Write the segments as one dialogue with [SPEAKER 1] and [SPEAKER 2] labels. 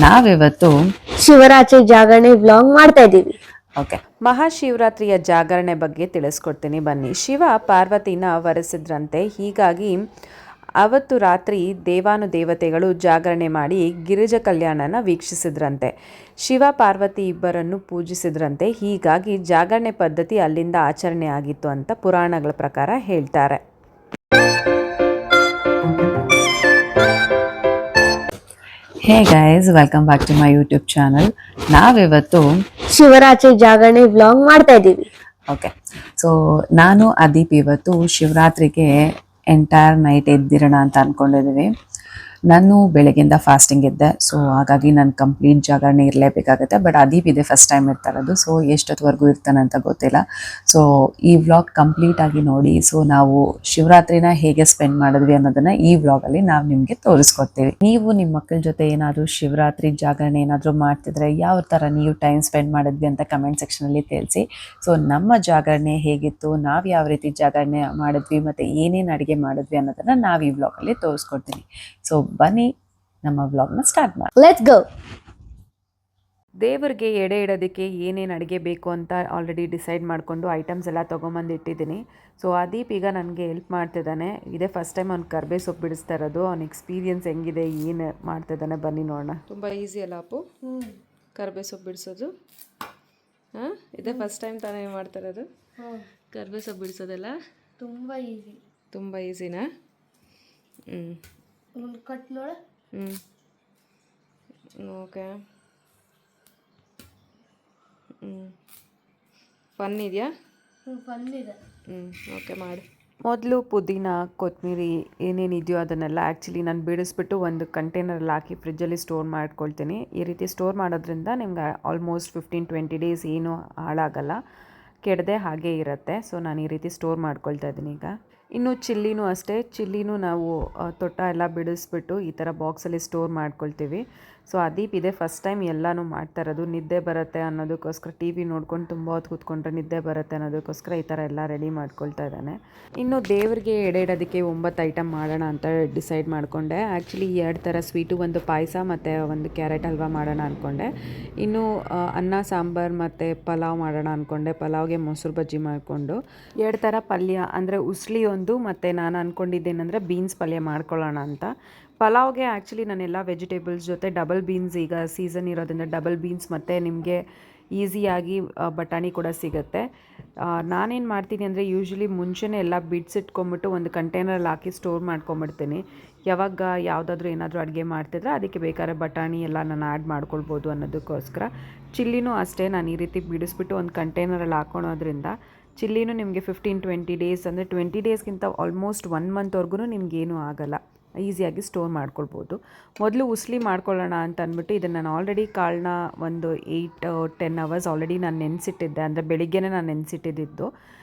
[SPEAKER 1] ನಾವಿವತ್ತು
[SPEAKER 2] ಶಿವರಾತ್ರಿ ಜಾಗರಣೆ ವ್ಲಾಗ್ ಮಾಡ್ತಾ ಇದ್ದೀವಿ.
[SPEAKER 1] ಓಕೆ, ಮಹಾಶಿವರಾತ್ರಿಯ ಜಾಗರಣೆ ಬಗ್ಗೆ ತಿಳಿಸ್ಕೊಡ್ತೀನಿ ಬನ್ನಿ. ಶಿವ ಪಾರ್ವತಿನ ವರಿಸಿದ್ರಂತೆ. ಹೀಗಾಗಿ ಅವತ್ತು ರಾತ್ರಿ ದೇವಾನುದೇವತೆಗಳು ಜಾಗರಣೆ ಮಾಡಿ ಗಿರಿಜ ಕಲ್ಯಾಣನ ವೀಕ್ಷಿಸಿದ್ರಂತೆ. ಶಿವ ಪಾರ್ವತಿ ಇಬ್ಬರನ್ನು ಪೂಜಿಸಿದ್ರಂತೆ. ಹೀಗಾಗಿ ಜಾಗರಣೆ ಪದ್ಧತಿ ಅಲ್ಲಿಂದ ಆಚರಣೆ ಆಗಿತ್ತು ಅಂತ ಪುರಾಣಗಳ ಪ್ರಕಾರ ಹೇಳ್ತಾರೆ. Hey guys, welcome back to my YouTube channel. ನಾವಿವತ್ತು
[SPEAKER 2] ಶಿವರಾತ್ರಿ ಜಾಗರಣೆ ವ್ಲಾಗ್ ಮಾಡ್ತಾ ಇದ್ದೀವಿ.
[SPEAKER 1] ಓಕೆ, ಸೊ ನಾನು ಅದೀಪ್ ಇವತ್ತು ಶಿವರಾತ್ರಿಗೆ ಎಂಟೈರ್ ನೈಟ್ ಎದ್ದಿರೋಣ ಅಂತ ಅಂದ್ಕೊಂಡಿದ್ದೀವಿ. ನಾನು ಬೆಳಗ್ಗೆಯಿಂದ ಫಾಸ್ಟಿಂಗ್ ಇದ್ದೆ, ಸೊ ಹಾಗಾಗಿ ನಾನು ಕಂಪ್ಲೀಟ್ ಜಾಗರಣೆ ಇರಲೇಬೇಕಾಗತ್ತೆ. ಬಟ್ ಅದೀಪ್ ಇದೆ ಫಸ್ಟ್ ಟೈಮ್ ಇರ್ತಾ ಇರೋದು, ಸೊ ಎಷ್ಟೊತ್ತವರೆಗೂ ಇರ್ತಾನೆ ಅಂತ ಗೊತ್ತಿಲ್ಲ. ಸೊ ಈ ವ್ಲಾಗ್ ಕಂಪ್ಲೀಟಾಗಿ ನೋಡಿ. ಸೊ ನಾವು ಶಿವರಾತ್ರಿನ ಹೇಗೆ ಸ್ಪೆಂಡ್ ಮಾಡಿದ್ವಿ ಅನ್ನೋದನ್ನು ಈ ವ್ಲಾಗಲ್ಲಿ ನಾವು ನಿಮಗೆ ತೋರಿಸ್ಕೊಡ್ತೀವಿ. ನೀವು ನಿಮ್ಮ ಮಕ್ಕಳ ಜೊತೆ ಏನಾದರೂ ಶಿವರಾತ್ರಿ ಜಾಗರಣೆ ಏನಾದರೂ ಮಾಡ್ತಿದ್ರೆ ಯಾವ ಥರ ನೀವು ಟೈಮ್ ಸ್ಪೆಂಡ್ ಮಾಡಿದ್ವಿ ಅಂತ ಕಮೆಂಟ್ ಸೆಕ್ಷನಲ್ಲಿ ತಿಳಿಸಿ. ಸೊ ನಮ್ಮ ಜಾಗರಣೆ ಹೇಗಿತ್ತು, ನಾವು ಯಾವ ರೀತಿ ಜಾಗರಣೆ ಮಾಡಿದ್ವಿ ಮತ್ತು ಏನೇನು ಅಡುಗೆ ಮಾಡಿದ್ವಿ ಅನ್ನೋದನ್ನು ನಾವು ಈ ವ್ಲಾಗಲ್ಲಿ ತೋರಿಸ್ಕೊಡ್ತೀನಿ. ಸೊ ಬನ್ನಿ ನಮ್ಮ ವ್ಲಾಗ್ನ ಸ್ಟಾರ್ಟ್ ಮಾಡಿ.
[SPEAKER 2] Let's go.
[SPEAKER 1] ದೇವರಿಗೆ ಎಡೆ ಇಡೋದಕ್ಕೆ ಏನೇನು ಅಡುಗೆ ಬೇಕು ಅಂತ ಆಲ್ರೆಡಿ ಡಿಸೈಡ್ ಮಾಡಿಕೊಂಡು ಐಟಮ್ಸ್ ಎಲ್ಲ ತೊಗೊಂಬಂದು ಇಟ್ಟಿದ್ದೀನಿ. ಸೊ ಅದೀಪ್ ಈಗ ನನಗೆ ಹೆಲ್ಪ್ ಮಾಡ್ತಿದ್ದಾನೆ. ಇದೇ ಫಸ್ಟ್ ಟೈಮ್ ಅವ್ನು ಕರ್ಬೇ ಸೊಪ್ಪು ಬಿಡಿಸ್ತಾ ಇರೋದು. ಅವ್ನ ಎಕ್ಸ್ಪೀರಿಯನ್ಸ್ ಹೆಂಗಿದೆ, ಏನು ಮಾಡ್ತಿದ್ದಾನೆ ಬನ್ನಿ ನೋಡೋಣ. ತುಂಬ ಈಸಿ ಅಲ್ಲ ಅಪ್ಪು ಕರ್ಬೇ ಸೊಪ್ಪು ಬಿಡಿಸೋದು? ಹಾಂ, ಇದೇ ಫಸ್ಟ್ ಟೈಮ್ ತಾನೇ ಮಾಡ್ತಾ ಇರೋದು ಕರ್ಬೇ ಸೊಪ್ಪು ಬಿಡಿಸೋದೆಲ್ಲ? ತುಂಬ ಈಸಿನಾ?
[SPEAKER 2] ಕಟ್ ನೋಡ.
[SPEAKER 1] ಓಕೆ. ಫನ್ ಇದೆಯಾ?
[SPEAKER 2] ಫನ್ ಇದೆ.
[SPEAKER 1] ಓಕೆ, ಮಾಡಿ. ಮೊದಲು ಪುದೀನ, ಕೊತ್ತಂಬರಿ ಏನೇನಿದೆಯೋ ಅದನ್ನೆಲ್ಲ ಆ್ಯಕ್ಚುಲಿ ನಾನು ಬಿಡಿಸ್ಬಿಟ್ಟು ಒಂದು ಕಂಟೈನರಲ್ಲಿ ಹಾಕಿ ಫ್ರಿಜ್ಜಲ್ಲಿ ಸ್ಟೋರ್ ಮಾಡ್ಕೊಳ್ತೀನಿ. ಈ ರೀತಿ ಸ್ಟೋರ್ ಮಾಡೋದ್ರಿಂದ ನಿಮ್ಗೆ ಆಲ್ಮೋಸ್ಟ್ 15-20 ಡೇಸ್ ಏನೂ ಹಾಳಾಗಲ್ಲ, ಕೆಡದೆ ಹಾಗೇ ಇರುತ್ತೆ. ಸೊ ನಾನು ಈ ರೀತಿ ಸ್ಟೋರ್ ಮಾಡ್ಕೊಳ್ತಾ ಇದ್ದೀನಿ ಈಗ. ಇನ್ನು ಚಿಲ್ಲಿನೂ ಅಷ್ಟೇ. ಚಿಲ್ಲಿನೂ ನಾವು ತೊಟ್ಟ ಎಲ್ಲ ಬಿಡಿಸ್ಬಿಟ್ಟು ಈ ಥರ ಬಾಕ್ಸಲ್ಲಿ ಸ್ಟೋರ್ ಮಾಡ್ಕೊಳ್ತೀವಿ. ಸೊ ಅದೀಪ್ ಇದೆ ಫಸ್ಟ್ ಟೈಮ್ ಎಲ್ಲನೂ ಮಾಡ್ತಾ ಇರೋದು. ನಿದ್ದೆ ಬರುತ್ತೆ ಅನ್ನೋದಕ್ಕೋಸ್ಕರ ಟಿ ವಿ ನೋಡ್ಕೊಂಡು ತುಂಬ ಹೊತ್ತು ಕೂತ್ಕೊಂಡ್ರೆ ನಿದ್ದೆ ಬರುತ್ತೆ ಅನ್ನೋದಕ್ಕೋಸ್ಕರ ಈ ಥರ ಎಲ್ಲ ರೆಡಿ ಮಾಡ್ಕೊಳ್ತಾ ಇದ್ದಾನೆ. ಇನ್ನು ದೇವರಿಗೆ ಎಡೆ ಇಡೋದಕ್ಕೆ 9 ಐಟಮ್ ಮಾಡೋಣ ಅಂತ ಡಿಸೈಡ್ ಮಾಡಿಕೊಂಡೆ. ಆ್ಯಕ್ಚುಲಿ 2 ಥರ ಸ್ವೀಟು, ಒಂದು ಪಾಯಸ ಮತ್ತು ಒಂದು ಕ್ಯಾರೆಟ್ ಹಲ್ವಾ ಮಾಡೋಣ ಅಂದ್ಕೊಂಡೆ. ಇನ್ನು ಅನ್ನ ಸಾಂಬಾರು ಮತ್ತು ಪಲಾವ್ ಮಾಡೋಣ ಅಂದ್ಕೊಂಡೆ. ಪಲಾವ್ಗೆ ಮೊಸರು ಬಜ್ಜಿ ಮಾಡಿಕೊಂಡು 2 ಥರ ಪಲ್ಯ ಅಂದರೆ ಉಸ್ಲಿ ಒಂದು, ಮತ್ತು ನಾನು ಅಂದ್ಕೊಂಡಿದ್ದೇನೆಂದರೆ ಬೀನ್ಸ್ ಪಲ್ಯ ಮಾಡ್ಕೊಳ್ಳೋಣ ಅಂತ. ಪಲಾವ್ಗೆ ಆ್ಯಕ್ಚುಲಿ ನಾನೆಲ್ಲ ವೆಜಿಟೇಬಲ್ಸ್ ಜೊತೆ ಡಬಲ್ ಬೀನ್ಸ್, ಈಗ ಸೀಸನ್ ಇರೋದ್ರಿಂದ ಡಬಲ್ ಬೀನ್ಸ್ ಮತ್ತು ನಿಮಗೆ ಈಸಿಯಾಗಿ ಬಟಾಣಿ ಕೂಡ ಸಿಗುತ್ತೆ. ನಾನೇನು ಮಾಡ್ತೀನಿ ಅಂದರೆ ಯೂಶ್ವಲಿ ಮುಂಚೆನೇ ಎಲ್ಲ ಬಿಡಿಸಿಟ್ಕೊಂಬಿಟ್ಟು ಒಂದು ಕಂಟೈನರಲ್ಲಿ ಹಾಕಿ ಸ್ಟೋರ್ ಮಾಡ್ಕೊಂಬಿಡ್ತೀನಿ. ಯಾವಾಗ ಯಾವುದಾದ್ರೂ ಏನಾದರೂ ಅಡುಗೆ ಮಾಡ್ತಿದ್ರೆ ಅದಕ್ಕೆ ಬೇಕಾದ್ರೆ ಬಟಾಣಿ ಎಲ್ಲ ನಾನು ಆ್ಯಡ್ ಮಾಡ್ಕೊಳ್ಬೋದು ಅನ್ನೋದಕ್ಕೋಸ್ಕರ. ಚಿಲ್ಲಿನೂ ಅಷ್ಟೇ, ನಾನು ಈ ರೀತಿ ಬಿಡಿಸ್ಬಿಟ್ಟು ಒಂದು ಕಂಟೈನರಲ್ಲಿ ಹಾಕೊಳೋದ್ರಿಂದ ಚಿಲ್ಲಿನೂ ನಿಮಗೆ 15-20 ಡೇಸ್ ಅಂದರೆ 20 ಡೇಸ್ಗಿಂತ ಆಲ್ಮೋಸ್ಟ್ 1 ಮಂತ್ವರೆಗೂ ನಿಮಗೇನೂ ಆಗೋಲ್ಲ, ಈಸಿಯಾಗಿ ಸ್ಟೋರ್ ಮಾಡ್ಕೊಳ್ಬೋದು. ಮೊದಲು ಉಸ್ಲಿ ಮಾಡ್ಕೊಳ್ಳೋಣ ಅಂತ ಅಂದ್ಬಿಟ್ಟು ಇದನ್ನು ನಾನು ಆಲ್ರೆಡಿ ಕಾಳನ್ನ ಒಂದು 8-10 ಅವರ್ಸ್ ಆಲ್ರೆಡಿ ನಾನು ನೆನೆಸಿಟ್ಟಿದ್ದೆ, ಅಂದರೆ ಬೆಳಿಗ್ಗೆನೇ ನಾನು ನೆನೆಸಿಟ್ಟಿದ್ದು.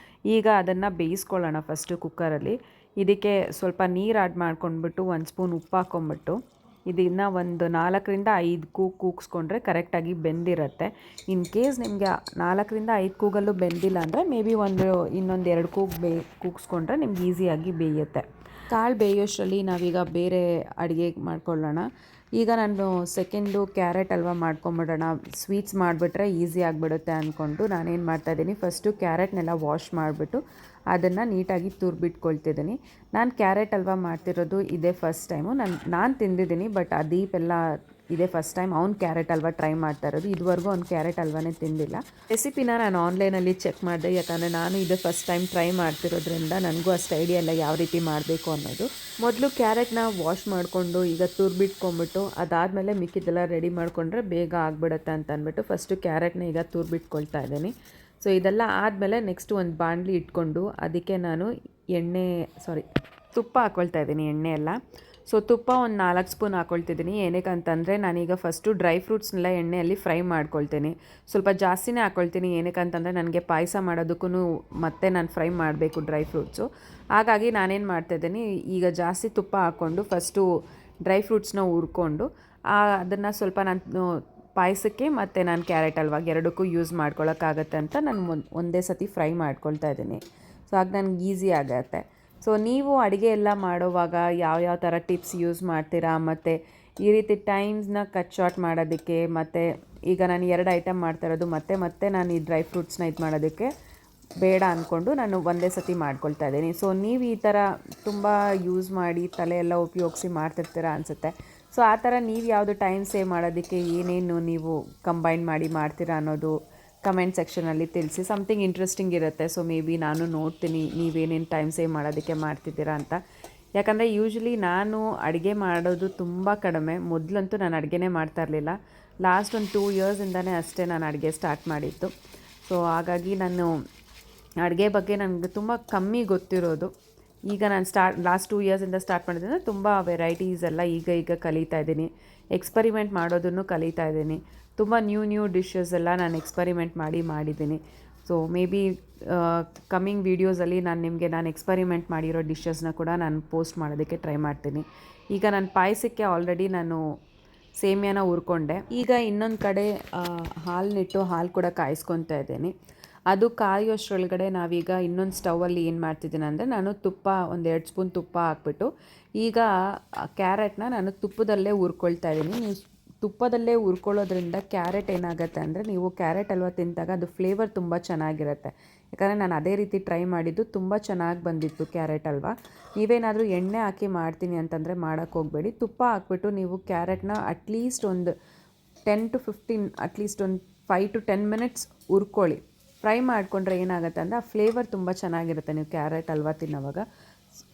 [SPEAKER 1] ಈಗ ಅದನ್ನು ಬೇಯಿಸ್ಕೊಳ್ಳೋಣ ಫಸ್ಟು ಕುಕ್ಕರಲ್ಲಿ. ಇದಕ್ಕೆ ಸ್ವಲ್ಪ ನೀರು ಆ್ಯಡ್ ಮಾಡ್ಕೊಂಡ್ಬಿಟ್ಟು 1 ಸ್ಪೂನ್ ಉಪ್ಪು ಹಾಕ್ಕೊಂಬಿಟ್ಟು ಇದನ್ನು ಒಂದು 4-5 ಕೂಗಿಸ್ಕೊಂಡ್ರೆ ಕರೆಕ್ಟಾಗಿ ಬೆಂದಿರುತ್ತೆ. ಇನ್ ಕೇಸ್ ನಿಮಗೆ 4-5 ಕೂಗಲ್ಲೂ ಬೆಂದಿಲ್ಲ ಅಂದರೆ ಮೇ ಬಿ ಇನ್ನೊಂದು 2 ಕೂಗಿಸ್ಕೊಂಡ್ರೆ ನಿಮ್ಗೆ ಈಸಿಯಾಗಿ ಬೇಯುತ್ತೆ. ಕಾಳು ಬೇಯೋಷ್ಟರಲ್ಲಿ ನಾವೀಗ ಬೇರೆ ಅಡುಗೆ ಮಾಡ್ಕೊಳ್ಳೋಣ. ಈಗ ನಾನು ಸೆಕೆಂಡು ಕ್ಯಾರೆಟ್ ಹಲ್ವಾ ಮಾಡ್ಕೊಂಬಿಡೋಣ, ಸ್ವೀಟ್ಸ್ ಮಾಡಿಬಿಟ್ರೆ ಈಸಿ ಆಗಿಬಿಡುತ್ತೆ ಅಂದ್ಕೊಂಡು ನಾನೇನು ಮಾಡ್ತಾಯಿದ್ದೀನಿ, ಫಸ್ಟು ಕ್ಯಾರೆಟ್ನೆಲ್ಲ ವಾಶ್ ಮಾಡಿಬಿಟ್ಟು ಅದನ್ನು ನೀಟಾಗಿ ತುರ್ಬಿಟ್ಕೊಳ್ತಿದ್ದೀನಿ. ನಾನು ಕ್ಯಾರೆಟ್ ಹಲ್ವಾ ಮಾಡ್ತಿರೋದು ಇದೇ ಫಸ್ಟ್ ಟೈಮು. ನಾನು ತಿಂದಿದ್ದೀನಿ, ಬಟ್ ಅದೀಪ್ ಎಲ್ಲ ಇದೇ ಫಸ್ಟ್ ಟೈಮ್ ಅವ್ನು ಕ್ಯಾರೆಟ್ ಹಲ್ವಾ ಟ್ರೈ ಮಾಡ್ತಾ ಇರೋದು. ಇದುವರೆಗೂ ಅವ್ನು ಕ್ಯಾರೆಟ್ ಹಲ್ವಾನೇ ತಿಂದಿಲ್ಲ. ರೆಸಿಪಿನ ನಾನು ಆನ್ಲೈನಲ್ಲಿ ಚೆಕ್ ಮಾಡಿದೆ, ಯಾಕಂದರೆ ನಾನು ಇದೇ ಫಸ್ಟ್ ಟೈಮ್ ಟ್ರೈ ಮಾಡ್ತಿರೋದ್ರಿಂದ ನನಗೂ ಅಷ್ಟು ಐಡಿಯಾ ಇಲ್ಲ ಯಾವ ರೀತಿ ಮಾಡಬೇಕು ಅನ್ನೋದು. ಮೊದಲು ಕ್ಯಾರೆಟ್ನ ವಾಶ್ ಮಾಡಿಕೊಂಡು ಈಗ ತುರ್ಬಿಟ್ಕೊಂಬಿಟ್ಟು ಅದಾದಮೇಲೆ ಮಿಕ್ಕಿದ್ದೆಲ್ಲ ರೆಡಿ ಮಾಡಿಕೊಂಡ್ರೆ ಬೇಗ ಆಗಿಬಿಡುತ್ತೆ ಅಂತ ಅಂದ್ಬಿಟ್ಟು ಫಸ್ಟು ಕ್ಯಾರೆಟ್ನ ಈಗ ತುರ್ಬಿಟ್ಕೊಳ್ತಾ ಇದ್ದೀನಿ. ಸೊ ಇದೆಲ್ಲ ಆದಮೇಲೆ ನೆಕ್ಸ್ಟ್ ಒಂದು ಬಾಣಲಿ ಇಟ್ಕೊಂಡು ಅದಕ್ಕೆ ನಾನು ತುಪ್ಪ ಹಾಕ್ಕೊಳ್ತಾ ಇದ್ದೀನಿ, ಎಣ್ಣೆ ಎಲ್ಲ. ಸೊ ತುಪ್ಪ ಒಂದು 4 ಸ್ಪೂನ್ ಹಾಕ್ಕೊಳ್ತಿದ್ದೀನಿ. ಏನಕ್ಕೆ ಅಂತಂದರೆ ನಾನೀಗ ಫಸ್ಟು ಡ್ರೈ ಫ್ರೂಟ್ಸ್ನೆಲ್ಲ ಎಣ್ಣೆಯಲ್ಲಿ ಫ್ರೈ ಮಾಡ್ಕೊಳ್ತೀನಿ. ಸ್ವಲ್ಪ ಜಾಸ್ತಿನೇ ಹಾಕ್ಕೊಳ್ತೀನಿ, ಏನಕ್ಕೆ ಅಂತಂದರೆ ನನಗೆ ಪಾಯಸ ಮಾಡೋದಕ್ಕೂ ಮತ್ತೆ ನಾನು ಫ್ರೈ ಮಾಡಬೇಕು ಡ್ರೈ ಫ್ರೂಟ್ಸು. ಹಾಗಾಗಿ ನಾನೇನು ಮಾಡ್ತಾಯಿದ್ದೀನಿ, ಈಗ ಜಾಸ್ತಿ ತುಪ್ಪ ಹಾಕ್ಕೊಂಡು ಫಸ್ಟು ಡ್ರೈ ಫ್ರೂಟ್ಸ್ನ ಹುರ್ಕೊಂಡು ಅದನ್ನು ಸ್ವಲ್ಪ ನಾನು ಪಾಯಸಕ್ಕೆ ಮತ್ತು ನಾನು ಕ್ಯಾರೆಟ್ ಹಲ್ವಾಗೆ ಎರಡಕ್ಕೂ ಯೂಸ್ ಮಾಡ್ಕೊಳ್ಳೋಕ್ಕಾಗತ್ತೆ ಅಂತ ನಾನು ಒಂದೇ ಸತಿ ಫ್ರೈ ಮಾಡ್ಕೊಳ್ತಾ ಇದ್ದೀನಿ. ಸೊ ಆಗ ನನಗೆ ಈಸಿ ಆಗುತ್ತೆ. ಸೊ ನೀವು ಅಡುಗೆ ಎಲ್ಲ ಮಾಡೋವಾಗ ಯಾವ ಥರ ಟಿಪ್ಸ್ ಯೂಸ್ ಮಾಡ್ತೀರಾ ಮತ್ತು ಈ ರೀತಿ ಟೈಮ್ಸ್ನ ಕಟ್ ಶಾರ್ಟ್ ಮಾಡೋದಕ್ಕೆ, ಮತ್ತು ಈಗ ನಾನು 2 ಐಟಮ್ ಮಾಡ್ತಾ ಇರೋದು ಮತ್ತೆ ನಾನು ಈ ಡ್ರೈ ಫ್ರೂಟ್ಸ್ನ ಇದು ಮಾಡೋದಕ್ಕೆ ಬೇಡ ಅಂದ್ಕೊಂಡು ನಾನು ಒಂದೇ ಸತಿ ಮಾಡ್ಕೊಳ್ತಾ ಇದ್ದೀನಿ. ಸೊ ನೀವು ಈ ಥರ ತುಂಬ ಯೂಸ್ ಮಾಡಿ ತಲೆ ಎಲ್ಲ ಉಪಯೋಗಿಸಿ ಮಾಡ್ತಿರ್ತೀರ ಅನಿಸುತ್ತೆ. ಸೊ ಆ ಥರ ನೀವು ಯಾವುದು ಟೈಮ್ ಸೇವ್ ಮಾಡೋದಕ್ಕೆ ಏನೇನು ನೀವು ಕಂಬೈನ್ ಮಾಡಿ ಮಾಡ್ತೀರಾ ಅನ್ನೋದು ಕಮೆಂಟ್ ಸೆಕ್ಷನಲ್ಲಿ ತಿಳಿಸಿ. ಸಮಥಿಂಗ್ ಇಂಟ್ರೆಸ್ಟಿಂಗ್ ಇರುತ್ತೆ. ಸೊ ಮೇ ಬಿ ನಾನು ನೋಡ್ತೀನಿ ನೀವೇನೇನು ಟೈಮ್ ಸೇವ್ ಮಾಡೋದಕ್ಕೆ ಮಾಡ್ತಿದ್ದೀರಾ ಅಂತ. ಯಾಕಂದರೆ ಯೂಶ್ವಲಿ ನಾನು ಅಡುಗೆ ಮಾಡೋದು ತುಂಬ ಕಡಿಮೆ. ಮೊದಲಂತೂ ನಾನು ಅಡುಗೆನೇ ಮಾಡ್ತಾ ಇರಲಿಲ್ಲ. ಲಾಸ್ಟ್ ಒಂದು 2 ಇಯರ್ಸಿಂದನೇ ಅಷ್ಟೇ ನಾನು ಅಡುಗೆ ಸ್ಟಾರ್ಟ್ ಮಾಡಿದ್ದು. ಸೊ ಹಾಗಾಗಿ ನಾನು ಅಡುಗೆ ಬಗ್ಗೆ ನನಗೆ ತುಂಬ ಕಮ್ಮಿ ಗೊತ್ತಿರೋದು. ಈಗ ನಾನು ಲಾಸ್ಟ್ 2 ಇಯರ್ಸಿಂದ ಸ್ಟಾರ್ಟ್ ಮಾಡಿದ್ರೆ ತುಂಬ ವೆರೈಟೀಸ್ ಎಲ್ಲ ಈಗ ಕಲಿತಾ ಇದ್ದೀನಿ. ಎಕ್ಸ್ಪರಿಮೆಂಟ್ ಮಾಡೋದನ್ನು ಕಲಿತಾ ಇದ್ದೀನಿ. ತುಂಬ ನ್ಯೂ ಡಿಶಸ್ ಎಲ್ಲ ನಾನು ಎಕ್ಸ್ಪರಿಮೆಂಟ್ ಮಾಡಿದ್ದೀನಿ. ಸೊ ಮೇ ಬಿ ಕಮ್ಮಿಂಗ್ ವೀಡಿಯೋಸಲ್ಲಿ ನಾನು ಎಕ್ಸ್ಪರಿಮೆಂಟ್ ಮಾಡಿರೋ ಡಿಶಸ್ನ ಕೂಡ ನಾನು ಪೋಸ್ಟ್ ಮಾಡೋದಕ್ಕೆ ಟ್ರೈ ಮಾಡ್ತೀನಿ. ಈಗ ನಾನು ಪಾಯಸಕ್ಕೆ ಆಲ್ರೆಡಿ ನಾನು ಸೇಮಿಯಾನ ಹುರ್ಕೊಂಡೆ. ಈಗ ಇನ್ನೊಂದು ಕಡೆ ಹಾಲನ್ನಿಟ್ಟು ಹಾಲು ಕೂಡ ಕಾಯಿಸ್ಕೊತಾ ಇದ್ದೀನಿ. ಅದು ಕಾಯೋಷ್ಟರೊಳಗಡೆ ನಾವೀಗ ಇನ್ನೊಂದು ಸ್ಟವಲ್ಲಿ ಏನು ಮಾಡ್ತಿದ್ದೀನಿ ಅಂದರೆ, ನಾನು ತುಪ್ಪ 1-2 ಸ್ಪೂನ್ ತುಪ್ಪ ಹಾಕ್ಬಿಟ್ಟು ಈಗ ಕ್ಯಾರೆಟ್ನ ನಾನು ತುಪ್ಪದಲ್ಲೇ ಹುರ್ಕೊಳ್ತಾ ಇದ್ದೀನಿ. ನೀವು ತುಪ್ಪದಲ್ಲೇ ಹುರ್ಕೊಳ್ಳೋದ್ರಿಂದ ಕ್ಯಾರೆಟ್ ಏನಾಗುತ್ತೆ ಅಂದರೆ, ನೀವು ಕ್ಯಾರೆಟ್ ಹಲ್ವ ತಿಂದಾಗ ಅದು ಫ್ಲೇವರ್ ತುಂಬ ಚೆನ್ನಾಗಿರುತ್ತೆ. ಯಾಕಂದರೆ ನಾನು ಅದೇ ರೀತಿ ಟ್ರೈ ಮಾಡಿದ್ದು, ತುಂಬ ಚೆನ್ನಾಗಿ ಬಂದಿತ್ತು ಕ್ಯಾರೆಟ್ ಹಲ್ವ. ನೀವೇನಾದರೂ ಎಣ್ಣೆ ಹಾಕಿ ಮಾಡ್ತೀನಿ ಅಂತಂದರೆ ಮಾಡೋಕ್ಕೆ ಹೋಗಬೇಡಿ. ತುಪ್ಪ ಹಾಕ್ಬಿಟ್ಟು ನೀವು ಕ್ಯಾರೆಟ್ನ ಅಟ್ಲೀಸ್ಟ್ ಒಂದು 10 to 15 ಅಟ್ಲೀಸ್ಟ್ ಒಂದು 5 to 10 ಮಿನಿಟ್ಸ್ ಹುರ್ಕೊಳ್ಳಿ. ಫ್ರೈ ಮಾಡಿಕೊಂಡ್ರೆ ಏನಾಗುತ್ತೆ ಅಂದರೆ ಆ ಫ್ಲೇವರ್ ತುಂಬ ಚೆನ್ನಾಗಿರುತ್ತೆ. ನೀವು ಕ್ಯಾರೆಟ್ ಹಲ್ವ ತಿನ್ನೋವಾಗ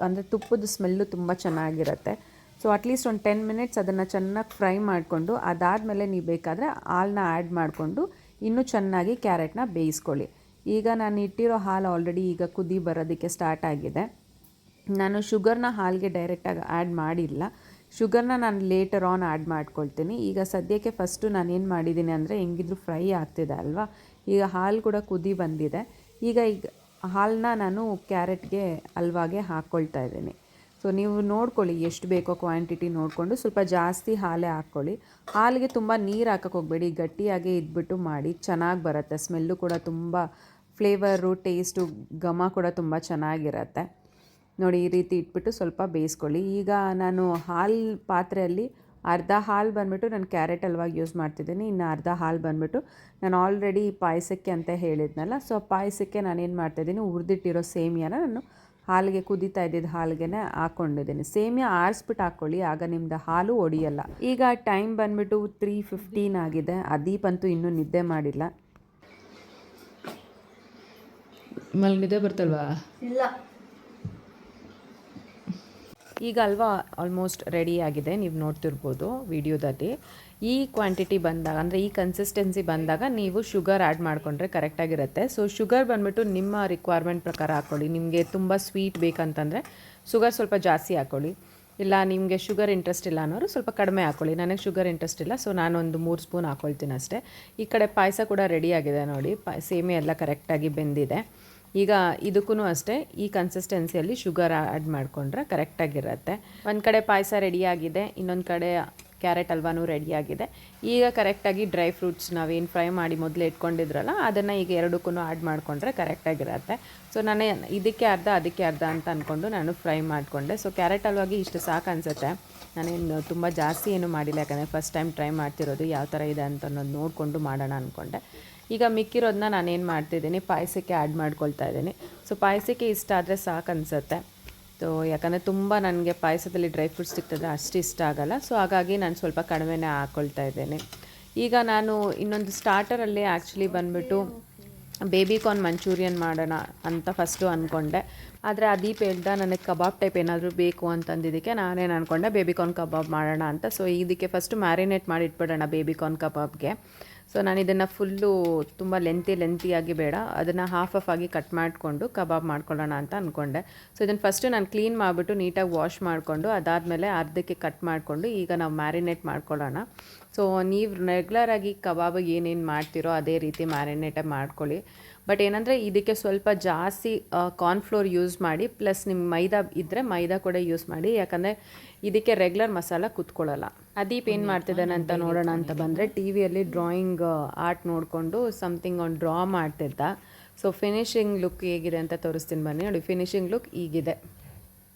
[SPEAKER 1] ಅಂದರೆ ತುಪ್ಪದ ಸ್ಮೆಲ್ಲು ತುಂಬ ಚೆನ್ನಾಗಿರುತ್ತೆ. ಸೊ ಅಟ್ಲೀಸ್ಟ್ ಒಂದು 10 ಮಿನಿಟ್ಸ್ ಅದನ್ನು ಚೆನ್ನಾಗಿ ಫ್ರೈ ಮಾಡಿಕೊಂಡು, ಅದಾದಮೇಲೆ ನೀವು ಬೇಕಾದರೆ ಹಾಲನ್ನ ಆ್ಯಡ್ ಮಾಡಿಕೊಂಡು ಇನ್ನೂ ಚೆನ್ನಾಗಿ ಕ್ಯಾರೆಟ್ನ ಬೇಯಿಸ್ಕೊಳ್ಳಿ. ಈಗ ನಾನು ಇಟ್ಟಿರೋ ಹಾಲು ಆಲ್ರೆಡಿ ಈಗ ಕುದಿ ಬರೋದಕ್ಕೆ ಸ್ಟಾರ್ಟ್ ಆಗಿದೆ. ನಾನು ಶುಗರ್ನ ಹಾಲಿಗೆ ಡೈರೆಕ್ಟಾಗಿ ಆ್ಯಡ್ ಮಾಡಿಲ್ಲ. ಶುಗರ್ನ ನಾನು ಲೇಟರ್ ಆನ್ ಆ್ಯಡ್ ಮಾಡ್ಕೊಳ್ತೀನಿ. ಈಗ ಸದ್ಯಕ್ಕೆ ಫಸ್ಟು ನಾನೇನು ಮಾಡಿದ್ದೀನಿ ಅಂದರೆ, ಹೆಂಗಿದ್ರು ಫ್ರೈ ಆಗ್ತಿದೆ ಅಲ್ವಾ, ಈಗ ಹಾಲು ಕೂಡ ಕುದಿ ಬಂದಿದೆ. ಈಗ ಹಾಲನ್ನ ನಾನು ಕ್ಯಾರೆಟ್ಗೆ ಹಲ್ವಾಗೆ ಹಾಕ್ಕೊಳ್ತಾ ಇದ್ದೀನಿ. ಸೊ ನೀವು ನೋಡ್ಕೊಳ್ಳಿ ಎಷ್ಟು ಬೇಕೋ ಕ್ವಾಂಟಿಟಿ ನೋಡಿಕೊಂಡು ಸ್ವಲ್ಪ ಜಾಸ್ತಿ ಹಾಲೇ ಹಾಕ್ಕೊಳ್ಳಿ. ಹಾಲಿಗೆ ತುಂಬ ನೀರು ಹಾಕೋಕ್ಕೆ ಹೋಗಬೇಡಿ, ಗಟ್ಟಿಯಾಗಿ ಇದ್ಬಿಟ್ಟು ಮಾಡಿ, ಚೆನ್ನಾಗಿ ಬರುತ್ತೆ. ಸ್ಮೆಲ್ಲು ಕೂಡ ತುಂಬ ಫ್ಲೇವರು, ಟೇಸ್ಟು, ಘಮ ಕೂಡ ತುಂಬ ಚೆನ್ನಾಗಿರುತ್ತೆ. ನೋಡಿ ಈ ರೀತಿ ಇಟ್ಬಿಟ್ಟು ಸ್ವಲ್ಪ ಬೇಯಿಸ್ಕೊಳ್ಳಿ. ಈಗ ನಾನು ಹಾಲು ಪಾತ್ರೆಯಲ್ಲಿ ಅರ್ಧ ಹಾಲು ಬಂದುಬಿಟ್ಟು ನಾನು ಕ್ಯಾರೆಟ್ ಹಲ್ವಾಗಿ ಯೂಸ್ ಮಾಡ್ತಿದ್ದೀನಿ. ಇನ್ನು ಅರ್ಧ ಹಾಲು ಬಂದುಬಿಟ್ಟು ನಾನು ಆಲ್ರೆಡಿ ಪಾಯಸಕ್ಕೆ ಅಂತ ಹೇಳಿದ್ನಲ್ಲ, ಸೊ ಪಾಯಸಕ್ಕೆ ನಾನೇನು ಮಾಡ್ತಾಯಿದ್ದೀನಿ, ಹುರಿದಿಟ್ಟಿರೋ ಸೇಮಿಯಾನ ನಾನು ಹಾಲಿಗೆ ಕುದೀತಾ ಇದ್ದಿದ್ದು ಹಾಲಿಗೆ ಹಾಕ್ಕೊಂಡಿದ್ದೀನಿ. ಸೇಮಿಯಾ ಆರಿಸ್ಬಿಟ್ಟು ಹಾಕ್ಕೊಳ್ಳಿ, ಆಗ ನಿಮ್ಮದು ಹಾಲು ಒಡಿಯಲ್ಲ. ಈಗ ಟೈಮ್ ಬಂದುಬಿಟ್ಟು 3:15 ಆಗಿದೆ. ಅದೀಪ್ ಅಂತೂ ಇನ್ನೂ ನಿದ್ದೆ ಮಾಡಿಲ್ಲ.
[SPEAKER 3] ನಿದ್ದೆ ಬರ್ತಲ್ವಾ?
[SPEAKER 2] ಇಲ್ಲ.
[SPEAKER 1] ಈಗ ಹಲ್ವಾ ಆಲ್ಮೋಸ್ಟ್ ರೆಡಿ ಆಗಿದೆ. ನೀವು ನೋಡ್ತಿರ್ಬೋದು ವಿಡಿಯೋದಲ್ಲಿ. ಈ ಕ್ವಾಂಟಿಟಿ ಬಂದಾಗ ಅಂದರೆ ಈ ಕನ್ಸಿಸ್ಟೆನ್ಸಿ ಬಂದಾಗ ನೀವು ಶುಗರ್ ಆ್ಯಡ್ ಮಾಡಿಕೊಂಡ್ರೆ ಕರೆಕ್ಟಾಗಿರುತ್ತೆ. ಸೊ ಶುಗರ್ ಬಂದುಬಿಟ್ಟು ನಿಮ್ಮ ರಿಕ್ವೈರ್ಮೆಂಟ್ ಪ್ರಕಾರ ಹಾಕ್ಕೊಳ್ಳಿ. ನಿಮಗೆ ತುಂಬ ಸ್ವೀಟ್ ಬೇಕಂತಂದರೆ ಶುಗರ್ ಸ್ವಲ್ಪ ಜಾಸ್ತಿ ಹಾಕ್ಕೊಳ್ಳಿ. ಇಲ್ಲ ನಿಮಗೆ ಶುಗರ್ ಇಂಟ್ರೆಸ್ಟ್ ಇಲ್ಲ ಅನ್ನೋರು ಸ್ವಲ್ಪ ಕಡಿಮೆ ಹಾಕ್ಕೊಳ್ಳಿ. ನನಗೆ ಶುಗರ್ ಇಂಟ್ರೆಸ್ಟ್ ಇಲ್ಲ, ಸೊ ನಾನೊಂದು 3 ಸ್ಪೂನ್ ಹಾಕ್ಕೊಳ್ತೀನಿ ಅಷ್ಟೇ. ಈ ಕಡೆ ಪಾಯಸ ಕೂಡ ರೆಡಿ ಆಗಿದೆ ನೋಡಿ. ಸೇಮೆ ಎಲ್ಲ ಕರೆಕ್ಟಾಗಿ ಬೆಂದಿದೆ. ಈಗ ಇದಕ್ಕೂ ಅಷ್ಟೇ ಈ ಕನ್ಸಿಸ್ಟೆನ್ಸಿಯಲ್ಲಿ ಶುಗರ್ ಆ್ಯಡ್ ಮಾಡಿಕೊಂಡ್ರೆ ಕರೆಕ್ಟಾಗಿರುತ್ತೆ. ಒಂದು ಕಡೆ ಪಾಯಸ ರೆಡಿಯಾಗಿದೆ, ಇನ್ನೊಂದು ಕಡೆ ಕ್ಯಾರೆಟ್ ಹಲ್ವಾನೂ ರೆಡಿಯಾಗಿದೆ. ಈಗ ಕರೆಕ್ಟಾಗಿ ಡ್ರೈ ಫ್ರೂಟ್ಸ್ ನಾವೇನು ಫ್ರೈ ಮಾಡಿ ಮೊದಲೇ ಇಟ್ಕೊಂಡಿದ್ರಲ್ಲ ಅದನ್ನು ಈಗ ಎರಡಕ್ಕೂ ಆ್ಯಡ್ ಮಾಡಿಕೊಂಡ್ರೆ ಕರೆಕ್ಟಾಗಿರುತ್ತೆ. ಸೊ ನಾನು ಇದಕ್ಕೆ ಅರ್ಧ ಅದಕ್ಕೆ ಅರ್ಧ ಅಂತ ಅಂದ್ಕೊಂಡು ನಾನು ಫ್ರೈ ಮಾಡಿಕೊಂಡೆ. ಸೊ ಕ್ಯಾರೆಟ್ ಹಲ್ವಾಗಿ ಇಷ್ಟು ಸಾಕು ಅನಿಸುತ್ತೆ. ನಾನೇನು ತುಂಬ ಜಾಸ್ತಿ ಏನೂ ಮಾಡಿಲ್ಲ, ಯಾಕಂದರೆ ಫಸ್ಟ್ ಟೈಮ್ ಟ್ರೈ ಮಾಡ್ತಿರೋದು, ಯಾವ ಥರ ಇದೆ ಅಂತ ಅನ್ನೋದು ನೋಡಿಕೊಂಡು ಮಾಡೋಣ ಅಂದ್ಕೊಂಡೆ. ಈಗ ಮಿಕ್ಕಿರೋದನ್ನ ನಾನೇನು ಮಾಡ್ತಿದ್ದೀನಿ, ಪಾಯಸಕ್ಕೆ ಆ್ಯಡ್ ಮಾಡ್ಕೊಳ್ತಾ ಇದ್ದೀನಿ. ಸೊ ಪಾಯಸಕ್ಕೆ ಇಷ್ಟ ಆದರೆ ಸಾಕು ಅನಿಸುತ್ತೆ. ಸೊ ಯಾಕಂದರೆ ತುಂಬ ನನಗೆ ಪಾಯಸದಲ್ಲಿ ಡ್ರೈ ಫ್ರೂಟ್ಸ್ ಸಿಗ್ತದೆ ಅಷ್ಟು ಇಷ್ಟ ಆಗೋಲ್ಲ. ಸೊ ಹಾಗಾಗಿ ನಾನು ಸ್ವಲ್ಪ ಕಡಿಮೆನೇ ಹಾಕ್ಕೊಳ್ತಾ ಇದ್ದೇನೆ. ಈಗ ನಾನು ಇನ್ನೊಂದು ಸ್ಟಾರ್ಟರಲ್ಲಿ ಆ್ಯಕ್ಚುಲಿ ಬಂದುಬಿಟ್ಟು ಬೇಬಿಕಾರ್ನ್ ಮಂಚೂರಿಯನ್ ಮಾಡೋಣ ಅಂತ ಫಸ್ಟು ಅಂದ್ಕೊಂಡೆ. ಆದರೆ ಅದೀಪ್ ಹೇಳ್ದ ನನಗೆ ಕಬಾಬ್ ಟೈಪ್ ಏನಾದರೂ ಬೇಕು ಅಂತಂದಿದ್ದಕ್ಕೆ ನಾನೇನು ಅಂದ್ಕೊಂಡೆ ಬೇಬಿಕಾರ್ನ್ ಕಬಾಬ್ ಮಾಡೋಣ ಅಂತ. ಸೊ ಇದಕ್ಕೆ ಫಸ್ಟು ಮ್ಯಾರಿನೇಟ್ ಮಾಡಿ ಇಟ್ಬಿಡೋಣ ಬೇಬಿಕಾರ್ನ್ ಕಬಾಬ್ಗೆ. ಸೊ ನಾನು ಇದನ್ನು ಫುಲ್ಲು ತುಂಬ ಲೆಂತಿಯಾಗಿ ಬೇಡ, ಅದನ್ನು ಹಾಫ್ ಆಗಿ ಕಟ್ ಮಾಡಿಕೊಂಡು ಕಬಾಬ್ ಮಾಡ್ಕೊಳ್ಳೋಣ ಅಂತ ಅಂದ್ಕೊಂಡೆ. ಸೊ ಇದನ್ನು ಫಸ್ಟು ನಾನು ಕ್ಲೀನ್ ಮಾಡಿಬಿಟ್ಟು ನೀಟಾಗಿ ವಾಶ್ ಮಾಡಿಕೊಂಡು ಅದಾದಮೇಲೆ ಅರ್ಧಕ್ಕೆ ಕಟ್ ಮಾಡಿಕೊಂಡು ಈಗ ನಾವು ಮ್ಯಾರಿನೇಟ್ ಮಾಡ್ಕೊಳ್ಳೋಣ. ಸೊ ನೀವು ರೆಗ್ಯುಲರಾಗಿ ಕಬಾಬಿಗೆ ಏನೇನು ಮಾಡ್ತೀರೋ ಅದೇ ರೀತಿ ಮ್ಯಾರಿನೇಟೇ ಮಾಡ್ಕೊಳ್ಳಿ. ಬಟ್ ಏನಂದರೆ ಇದಕ್ಕೆ ಸ್ವಲ್ಪ ಜಾಸ್ತಿ ಕಾರ್ನ್ಫ್ಲೋರ್ ಯೂಸ್ ಮಾಡಿ, ಪ್ಲಸ್ ನಿಮ್ಮ ಮೈದಾ ಇದ್ದರೆ ಮೈದಾ ಕೂಡ ಯೂಸ್ ಮಾಡಿ, ಯಾಕಂದರೆ ಇದಕ್ಕೆ ರೆಗ್ಯುಲರ್ ಮಸಾಲ ಕುತ್ಕೊಳ್ಳಲ್ಲ. ಅದೀಪ್ ಏನು ಮಾಡ್ತಿದ್ದಾನೆ ಅಂತ ನೋಡೋಣ ಅಂತ ಬಂದರೆ ಟಿ ವಿಯಲ್ಲಿ ಡ್ರಾಯಿಂಗ್ ಆರ್ಟ್ ನೋಡಿಕೊಂಡು ಸಮಥಿಂಗ್ ಒಂದು ಡ್ರಾ ಮಾಡ್ತಿದ್ದ. ಸೊ ಫಿನಿಶಿಂಗ್ ಲುಕ್ ಹೇಗಿದೆ ಅಂತ ತೋರಿಸ್ತೀನಿ ಬನ್ನಿ. ನೋಡಿ ಫಿನಿಶಿಂಗ್ ಲುಕ್ ಹೀಗಿದೆ.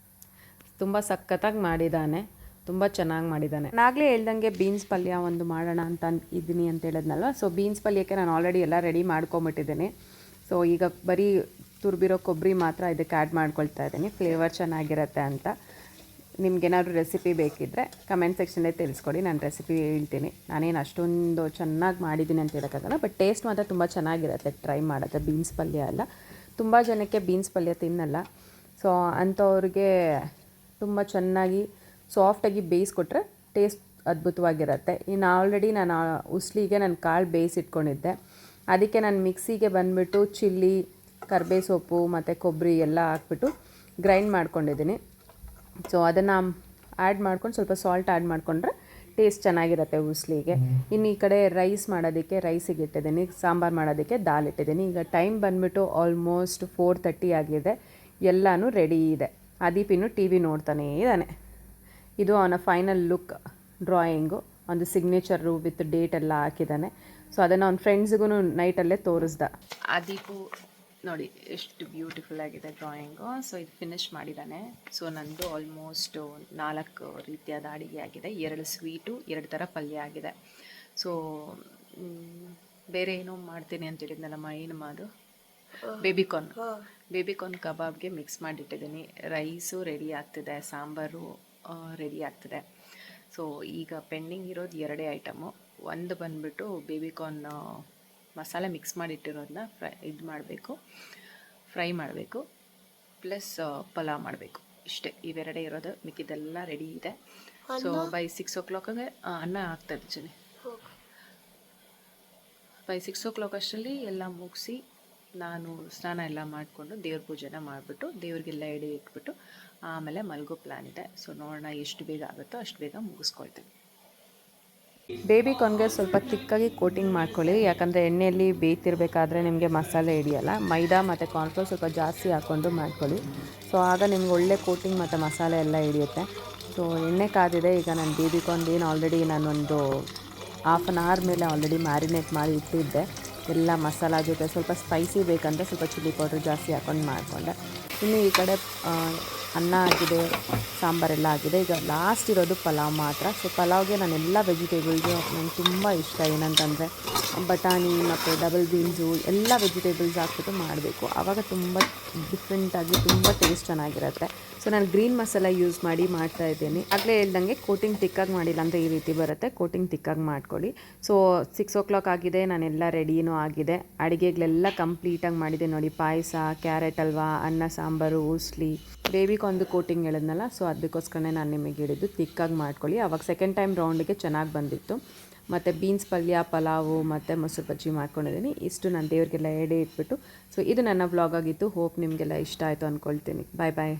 [SPEAKER 1] ತುಂಬ ಸಖತ್ತಾಗಿ ಮಾಡಿದ್ದಾನೆ. ತುಂಬ ಚೆನ್ನಾಗಿ ಮಾಡಿದ್ದಾನೆ. ನಾಗಲೇ ಹೇಳ್ದಂಗೆ ಬೀನ್ಸ್ ಪಲ್ಯ ಒಂದು ಮಾಡೋಣ ಅಂತ ಇದ್ದೀನಿ ಅಂತ ಹೇಳಿದ್ನಲ್ವ. ಸೊ ಬೀನ್ಸ್ ಪಲ್ಯಕ್ಕೆ ನಾನು ಆಲ್ರೆಡಿ ಎಲ್ಲ ರೆಡಿ ಮಾಡ್ಕೊಂಬಿಟ್ಟಿದ್ದೀನಿ. ಸೊ ಈಗ ಬರೀ ತುರ್ಬಿರೋ ಕೊಬ್ಬರಿ ಮಾತ್ರ ಇದಕ್ಕೆ ಆ್ಯಡ್ ಮಾಡ್ಕೊಳ್ತಾ ಇದ್ದೀನಿ, ಫ್ಲೇವರ್ ಚೆನ್ನಾಗಿರುತ್ತೆ ಅಂತ. ನಿಮ್ಗೇನಾದ್ರು ರೆಸಿಪಿ ಬೇಕಿದ್ದರೆ ಕಮೆಂಟ್ ಸೆಕ್ಷನಲ್ಲಿ ತಿಳಿಸ್ಕೊಡಿ, ನಾನು ರೆಸಿಪಿ ಹೇಳ್ತೀನಿ. ನಾನೇನು ಅಷ್ಟೊಂದು ಚೆನ್ನಾಗಿ ಮಾಡಿದ್ದೀನಿ ಅಂತ ಹೇಳೋಕ್ಕಾಗಲ್ಲ, ಬಟ್ ಟೇಸ್ಟ್ ಮಾತ್ರ ತುಂಬ ಚೆನ್ನಾಗಿರುತ್ತೆ. ಟ್ರೈ ಮಾಡೋದು ಬೀನ್ಸ್ ಪಲ್ಯ ಎಲ್ಲ ತುಂಬ ಜನಕ್ಕೆ ಬೀನ್ಸ್ ಪಲ್ಯ ತಿನ್ನಲ್ಲ. ಸೊ ಅಂಥವ್ರಿಗೆ ತುಂಬ ಚೆನ್ನಾಗಿ ಸಾಫ್ಟಾಗಿ ಬೇಯಿಸ್ಕೊಟ್ರೆ ಟೇಸ್ಟ್ ಅದ್ಭುತವಾಗಿರುತ್ತೆ. ಇನ್ನು ಆಲ್ರೆಡಿ ನಾನು ಉಸ್ಲಿಗೆ ನಾನು ಕಾಳು ಬೇಯಿಸಿಟ್ಕೊಂಡಿದ್ದೆ. ಅದಕ್ಕೆ ನಾನು ಮಿಕ್ಸಿಗೆ ಬಂದುಬಿಟ್ಟು ಚಿಲ್ಲಿ, ಕರ್ಬೇ ಸೊಪ್ಪು ಮತ್ತು ಕೊಬ್ಬರಿ ಎಲ್ಲ ಹಾಕ್ಬಿಟ್ಟು ಗ್ರೈಂಡ್ ಮಾಡ್ಕೊಂಡಿದ್ದೀನಿ. ಸೊ ಅದನ್ನು ಆ್ಯಡ್ ಮಾಡ್ಕೊಂಡು ಸ್ವಲ್ಪ ಸಾಲ್ಟ್ ಆ್ಯಡ್ ಮಾಡಿಕೊಂಡ್ರೆ ಟೇಸ್ಟ್ ಚೆನ್ನಾಗಿರುತ್ತೆ ಉಸ್ಲಿಗೆ. ಇನ್ನು ಈ ಕಡೆ ರೈಸ್ ಮಾಡೋದಕ್ಕೆ ರೈಸಿಗೆ ಇಟ್ಟಿದ್ದೀನಿ, ಸಾಂಬಾರು ಮಾಡೋದಕ್ಕೆ ದಾಲ್ ಇಟ್ಟಿದ್ದೀನಿ. ಈಗ ಟೈಮ್ ಬಂದುಬಿಟ್ಟು ಆಲ್ಮೋಸ್ಟ್ 4:30 ಆಗಿದೆ. ಎಲ್ಲನೂ ರೆಡಿ ಇದೆ. ಅದೀಪ್ ಇನ್ನು ಟಿ ವಿ ನೋಡ್ತಾನೇ ಇದ್ದಾನೆ. ಇದು ಅವನ ಫೈನಲ್ ಲುಕ್ ಡ್ರಾಯಿಂಗು, ಒಂದು ಸಿಗ್ನೇಚರು ವಿತ್ ಡೇಟ್ ಎಲ್ಲ ಹಾಕಿದ್ದಾನೆ. ಸೊ ಅದನ್ನು ಅವ್ನ ಫ್ರೆಂಡ್ಸ್ಗೂ ನೈಟಲ್ಲೇ ತೋರಿಸ್ದ. ಅದೀಪು ನೋಡಿ ಎಷ್ಟು ಬ್ಯೂಟಿಫುಲ್ ಆಗಿದೆ ಡ್ರಾಯಿಂಗು. ಸೊ ಇದು ಫಿನಿಶ್ ಮಾಡಿದ್ದಾನೆ. ಸೊ ನಂದು ಆಲ್ಮೋಸ್ಟ್ 4 ರೀತಿಯಾದ ಅಡುಗೆ ಆಗಿದೆ, 2 ಸ್ವೀಟು, 2 ಥರ ಪಲ್ಯ ಆಗಿದೆ. ಸೊ ಬೇರೆ ಏನೋ ಮಾಡ್ತೀನಿ ಅಂತ ಹೇಳಿದ್ನಲ್ಲಮ್ಮ, ಏನಮ್ಮ ಅದು ಬೇಬಿಕಾರ್ನ್ ಕಬಾಬ್ಗೆ ಮಿಕ್ಸ್ ಮಾಡಿಟ್ಟಿದ್ದೀನಿ. ರೈಸು ರೆಡಿ ಆಗ್ತಿದೆ, ಸಾಂಬಾರು ರೆಡಿ ಆಗ್ತಿದೆ. ಸೊ ಈಗ ಪೆಂಡಿಂಗ್ ಇರೋದು 2 ಐಟಮು. ಒಂದು ಬಂದುಬಿಟ್ಟು ಬೇಬಿಕಾರ್ನ್ ಮಸಾಲೆ ಮಿಕ್ಸ್ ಮಾಡಿಟ್ಟಿರೋದನ್ನ ಫ್ರೈ ಮಾಡಬೇಕು, ಪ್ಲಸ್ ಪಲಾವ್ ಮಾಡಬೇಕು. ಇಷ್ಟೇ, ಇವೆರಡೇ ಇರೋದು. ಮಿಕ್ಕಿದೆಲ್ಲ ರೆಡಿ ಇದೆ. ಸೊ ಬೈ 6 o'clock ಅನ್ನ ಆಗ್ತಾಯಿದ್ದೀನಿ. ಬೈ 6 o'clock ಅಷ್ಟರಲ್ಲಿ ಎಲ್ಲ ಮುಗಿಸಿ ನಾನು ಸ್ನಾನ ಎಲ್ಲ ಮಾಡಿಕೊಂಡು ದೇವ್ರ ಪೂಜೆನ ಮಾಡಿಬಿಟ್ಟು ದೇವ್ರಿಗೆಲ್ಲ ಎಡೆ ಇಟ್ಬಿಟ್ಟು ಆಮೇಲೆ ಮಲ್ಗೋ ಪ್ಲ್ಯಾನ್ ಇದೆ. ಸೊ ನೋಡೋಣ ಎಷ್ಟು ಬೇಗ ಆಗುತ್ತೋ ಅಷ್ಟು ಬೇಗ ಮುಗಿಸ್ಕೊಳ್ತೀನಿ. ಬೇಬಿಕಾರ್ನ್ಗೆ ಸ್ವಲ್ಪ ತಿಕ್ಕಾಗಿ ಕೋಟಿಂಗ್ ಮಾಡ್ಕೊಳ್ಳಿ, ಯಾಕಂದರೆ ಎಣ್ಣೆಯಲ್ಲಿ ಬೇಯ್ತಿರ್ಬೇಕಾದ್ರೆ ನಿಮಗೆ ಮಸಾಲೆ ಹಿಡಿಯಲ್ಲ. ಮೈದಾ ಮತ್ತು ಕಾರ್ನ್ಫ್ಲೋರ್ ಸ್ವಲ್ಪ ಜಾಸ್ತಿ ಹಾಕ್ಕೊಂಡು ಮಾಡ್ಕೊಳ್ಳಿ. ಸೊ ಆಗ ನಿಮ್ಗೆ ಒಳ್ಳೆ ಕೋಟಿಂಗ್ ಮತ್ತು ಮಸಾಲೆ ಎಲ್ಲ ಹಿಡಿಯುತ್ತೆ. ಸೊ ಎಣ್ಣೆ ಕಾದಿದೆ. ಈಗ ನಾನು ಬೇಬಿಕಾರ್ನ್ ಆಲ್ರೆಡಿ ನಾನೊಂದು 1/2 hour ಮೇಲೆ ಆಲ್ರೆಡಿ ಮ್ಯಾರಿನೇಟ್ ಮಾಡಿ ಇಟ್ಟಿದ್ದೆ. ಎಲ್ಲ ಮಸಾಲ ಜೊತೆ ಸ್ವಲ್ಪ ಸ್ಪೈಸಿ ಬೇಕಂದರೆ ಸ್ವಲ್ಪ ಚಿಲ್ಲಿ ಪೌಡ್ರ್ ಜಾಸ್ತಿ ಹಾಕ್ಕೊಂಡು ಮಾಡಿಕೊಂಡೆ. ಇನ್ನು ಈ ಕಡೆ ಅನ್ನ ಆಗಿದೆ, ಸಾಂಬಾರೆಲ್ಲ ಆಗಿದೆ. ಈಗ ಲಾಸ್ಟ್ ಇರೋದು ಪಲಾವ್ ಮಾತ್ರ. ಸೊ ಪಲಾವ್ಗೆ ನಾನೆಲ್ಲ ವೆಜಿಟೇಬಲ್ಸು ನಂಗೆ ತುಂಬ ಇಷ್ಟ. ಏನಂತಂದರೆ ಬಟಾಣಿ ಮತ್ತು ಡಬಲ್ ಬೀನ್ಸು ಎಲ್ಲ ವೆಜಿಟೇಬಲ್ಸ್ ಹಾಕ್ಬಿಟ್ಟು ಮಾಡಬೇಕು. ಆವಾಗ ತುಂಬ ಡಿಫ್ರೆಂಟಾಗಿ ತುಂಬ ಟೇಸ್ಟ್ ಚೆನ್ನಾಗಿರುತ್ತೆ. ಸೊ ನಾನು ಗ್ರೀನ್ ಮಸಾಲ ಯೂಸ್ ಮಾಡಿ ಮಾಡ್ತಾಯಿದ್ದೀನಿ. ಆಗಲೇ ಹೇಳ್ದಂಗೆ ಕೋಟಿಂಗ್ ತಿಕ್ಕಾಗಿ ಮಾಡಿಲ್ಲ ಅಂದರೆ ಈ ರೀತಿ ಬರುತ್ತೆ. ಕೋಟಿಂಗ್ ತಿಕ್ಕಾಗಿ ಮಾಡ್ಕೊಳ್ಳಿ. ಸೊ 6 o'clock ಆಗಿದೆ, ನಾನೆಲ್ಲ ರೆಡಿನೂ ಆಗಿದೆ. ಅಡುಗೆಗಳೆಲ್ಲ ಕಂಪ್ಲೀಟಾಗಿ ಮಾಡಿದೆ ನೋಡಿ. ಪಾಯಸ, ಕ್ಯಾರೆಟ್ ಹಲ್ವಾ, ಅನ್ನ ಸಾಂಬಾರು, ಉಸ್ಲಿ, ಬೇಬಿಗೊಂದು ಕೋಟಿಂಗ್ ಹೇಳಿದ್ನಲ್ಲ. ಸೊ ಅದಕ್ಕೋಸ್ಕರನೇ ನಾನು ನಿಮಗೆ ಹೇಳಿದ್ದು ತಿಕ್ಕಾಗಿ ಮಾಡ್ಕೊಳ್ಳಿ. ಆವಾಗ ಸೆಕೆಂಡ್ ಟೈಮ್ ರೌಂಡಿಗೆ ಚೆನ್ನಾಗಿ ಬಂದಿತ್ತು. ಮತ್ತು ಬೀನ್ಸ್ ಪಲ್ಯ, ಪಲಾವು ಮತ್ತು ಮೊಸರು ಬಜ್ಜಿ ಮಾಡ್ಕೊಂಡಿದ್ದೀನಿ. ಇಷ್ಟು ನಾನು ದೇವರಿಗೆಲ್ಲ ಎಡೆ ಇಟ್ಬಿಟ್ಟು. ಸೊ ಇದು ನನ್ನ ವ್ಲಾಗ್ ಆಗಿತ್ತು. ಹೋಪ್ ನಿಮಗೆಲ್ಲ ಇಷ್ಟ ಆಯಿತು ಅಂದ್ಕೊಳ್ತೀನಿ. ಬಾಯ್ ಬಾಯ್.